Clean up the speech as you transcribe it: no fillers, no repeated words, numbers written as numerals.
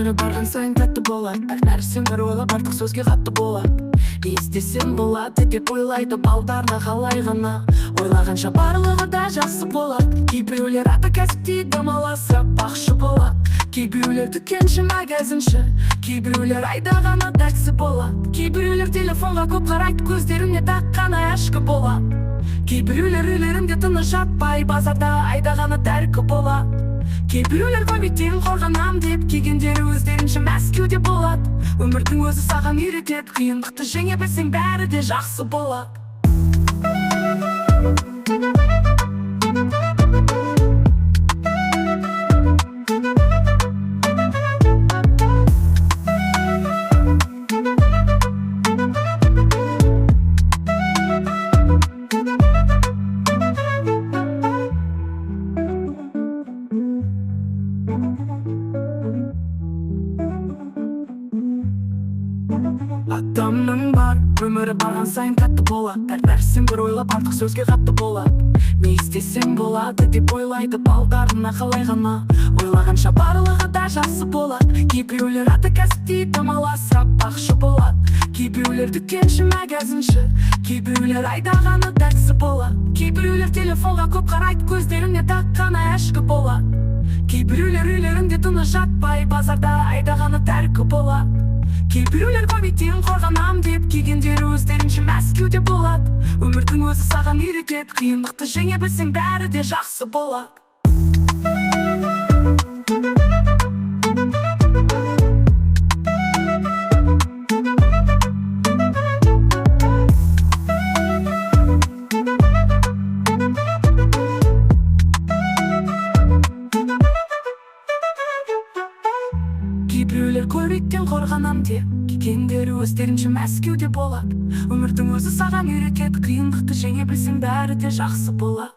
Өмірі барған сайын тәтті болады. Әр нәрсен бір ойлап артық сөзге қатты болады. Естесем болады деп ойлайды балдарына қалай ғана. Ойлағанша барлығы да жақсы болады. Кейбіреулер ата кәсіпте дамаласа бақшы болады. Кейбіреулер дүкенші магазинші, кейбіреулер айдағаны такси болады. Кейбіреулер телефонға көп қарайды, көздеріне таққаны әшкі болады. Кейбіреулер үйлерінде тыныш жатпай базарда айдағаны тәркі болады. Кейбіреулер ковидтен қорғанам деп келгендері өздерінше Мәскеуде болады. Өмірдің өзі саған үйретеді, қиындықты жеңе білсең бәрі де жақсы болады. Адамның бар, өмірі барған сайын тәтті болады. Әр нәрсен бір ойлап артық сөзге қатты болады. Не істесем болады деп ойлайды балдарына қалай ғана. Ойлағанша барлығы да жақсы болады. Кейбіреулер ата кәсіпте дамаласа бақшы болады. Кейбіреулер дүкенші магазинші, кейбіреулер айдағаны такси болады. Кейбіреулер телефонға көп қарайды, көздеріне таққаны әшкі болады. Кейбіреулер үйлерінде тыныш жатпай базарда айдағаны тәркі болады. Кейбіреулер ковидтен қорғанам деп келгендері өздерінше Мәскеуде болады. Өмірдің өзі саған үйретеді, қиындықты жеңе білсең бәрі де жақсы болады. Кейбіреулер ковидтен қорғанам деп келгендері өздерінше Мәскеуде болады. Өмірдің өзі саған үйретеді, қиындықты жеңе білсең бәрі де жақсы болады.